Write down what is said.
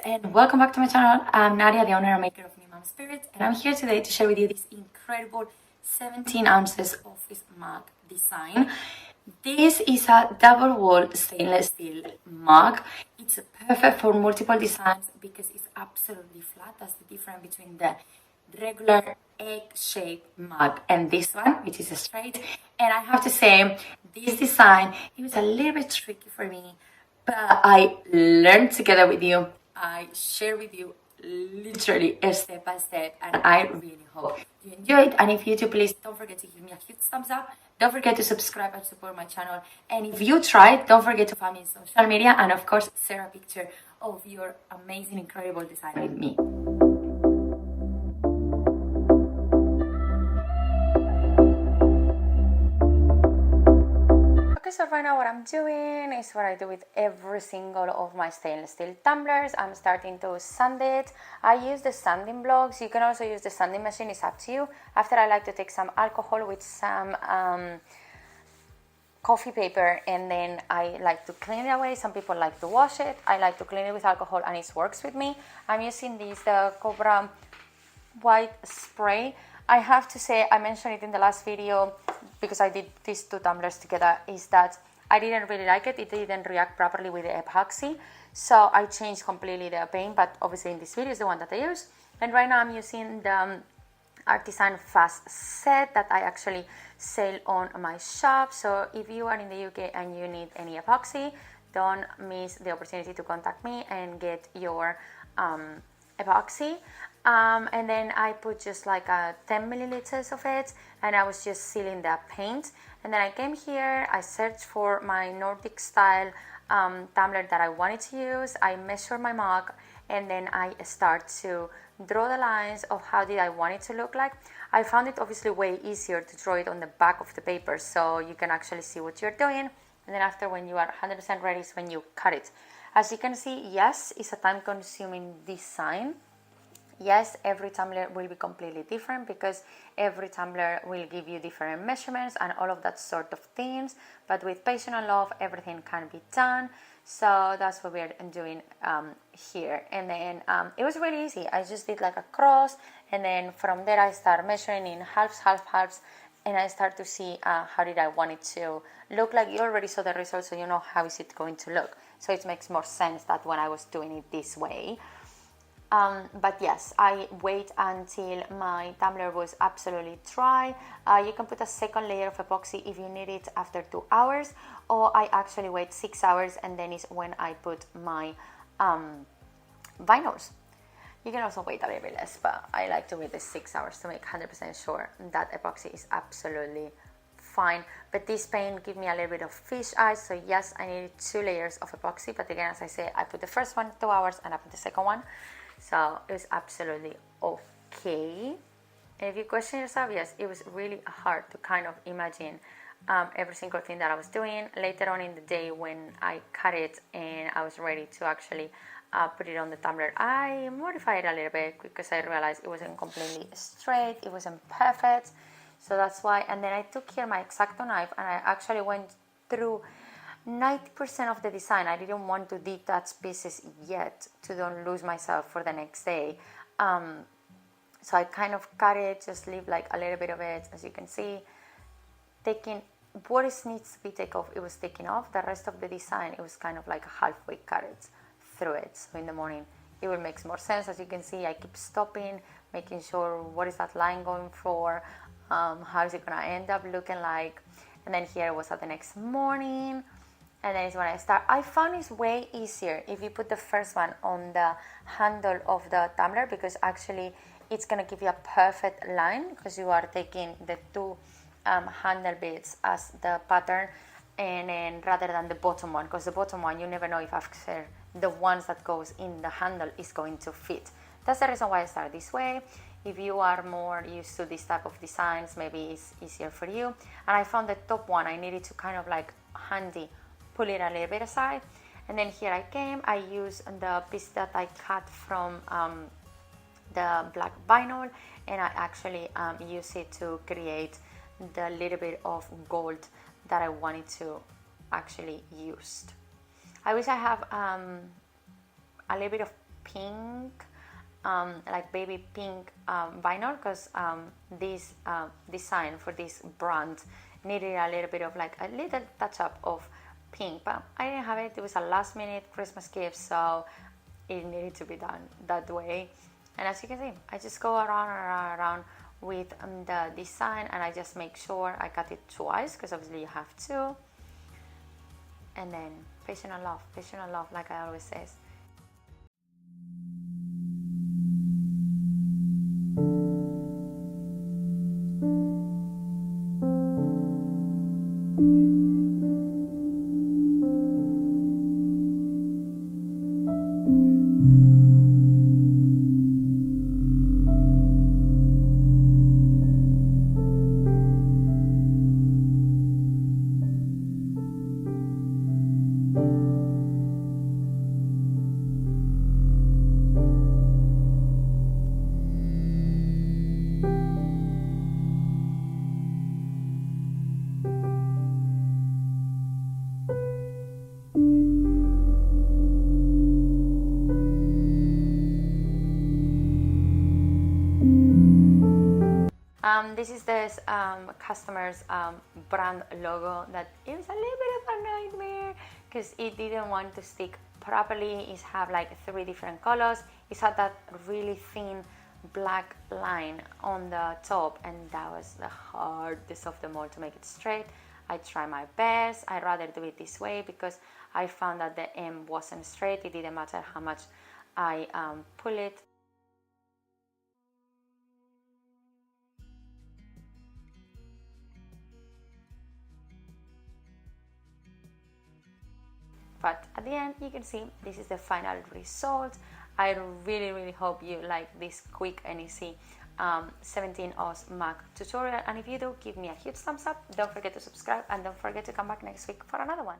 and welcome back to my channel. I'm Nadia, the owner and maker of New Mom Spirits, and I'm here today to share with you this incredible 17 ounces office mug design. This is a double wall stainless steel mug. It's perfect for multiple designs because it's absolutely flat. That's the difference between the regular egg-shaped mug and this one, which is straight. And I have to say, this design, it was a little bit tricky for me, but I learned together with you. I share with you literally step by step, and I really hope you enjoy it. And if you do, please don't forget to give me a huge thumbs up. Don't forget to subscribe and support my channel. And if you try, don't forget to follow me on social media, and of course share a picture of your amazing, incredible design with me. So right now what I'm doing is what I do with every single of my stainless steel tumblers. I'm starting to sand it. I use the sanding blocks. You can also use the sanding machine, it's up to you. After, I like to take some alcohol with some coffee paper, and then I like to clean it away. Some people like to wash it. I like to clean it with alcohol, and it works with me. I'm using the Cobra white spray. I have to say, I mentioned it in the last video because I did these two tumblers together, is that I didn't really like it. It didn't react properly with the epoxy, so I changed completely the paint, but obviously in this video is the one that I use. And right now I'm using the Artisan Fast set that I actually sell on my shop. So if you are in the UK and you need any epoxy, don't miss the opportunity to contact me and get your epoxy. And then I put just like 10 milliliters of it, and I was just sealing the paint. And then I came here, I searched for my Nordic style tumbler that I wanted to use. I measured my mug, and then I start to draw the lines of how did I want it to look like. I found it obviously way easier to draw it on the back of the paper, so you can actually see what you're doing. And then after, when you are 100% ready, is when you cut it. As you can see, yes, it's a time-consuming design. Yes, every tumbler will be completely different because every tumbler will give you different measurements and all of that sort of things. But with passion and love, everything can be done. So that's what we're doing here. And then it was really easy. I just did like a cross, and then from there I start measuring in halves, and I start to see how did I want it to look like. You already saw the results, so you know how is it going to look. So it makes more sense that when I was doing it this way. But yes, I wait until my tumbler was absolutely dry. You can put a second layer of epoxy if you need it after 2 hours, or I actually wait 6 hours, and then is when I put my vinyls. You can also wait a little bit less, but I like to wait the 6 hours to make 100% sure that epoxy is absolutely fine. But this paint gave me a little bit of fish eyes, so yes, I needed 2 layers of epoxy. But again, as I said, I put the first one 2 hours, and I put the second one. So it was absolutely okay. And if you question yourself, yes, it was really hard to kind of imagine every single thing that I was doing. Later on in the day, when I cut it and I was ready to actually put it on the tumbler, I modified it a little bit because I realized it wasn't completely straight, it wasn't perfect. So that's why. And then I took here my X-Acto knife, and I actually went through 90% of the design. I didn't want to detach pieces yet to don't lose myself for the next day. So I kind of cut it, just leave like a little bit of it, as you can see. Taking what needs to be taken off, it was taken off. The rest of the design, it was kind of like halfway cut it through it. So in the morning, it will make more sense. As you can see, I keep stopping, making sure what is that line going for, how is it gonna end up looking like. And then here was at the next morning. And then is when I start. I found it's way easier if you put the first one on the handle of the tumbler, because actually it's going to give you a perfect line, because you are taking the two handle bits as the pattern, and then rather than the bottom one, because the bottom one you never know if after the ones that goes in the handle is going to fit. That's the reason why I start this way. If you are more used to this type of designs, maybe it's easier for you. And I found the top one, I needed to kind of like handy pull it a little bit aside. And then here I came, I used the piece that I cut from the black vinyl, and I actually use it to create the little bit of gold that I wanted to actually use. I wish I have a little bit of pink, like baby pink vinyl, because this design for this brand needed a little bit of like a little touch up of pink, but I didn't have it. It was a last minute Christmas gift, so it needed to be done that way. And as you can see, I just go around and around, around with the design, and I just make sure I cut it twice, because obviously you have to. And then patient and love, like I always say. This is this customer's brand logo that it was a little bit of a nightmare because it didn't want to stick properly. It have like 3 different colors. It had that really thin black line on the top, and that was the hardest of them all to make it straight. I try my best. I'd rather do it this way because I found that the M wasn't straight. It didn't matter how much I pull it. But at the end, you can see this is the final result. I really hope you like this quick and easy 17 oz mug tutorial, and if you do, give me a huge thumbs up. Don't forget to subscribe, and don't forget to come back next week for another one.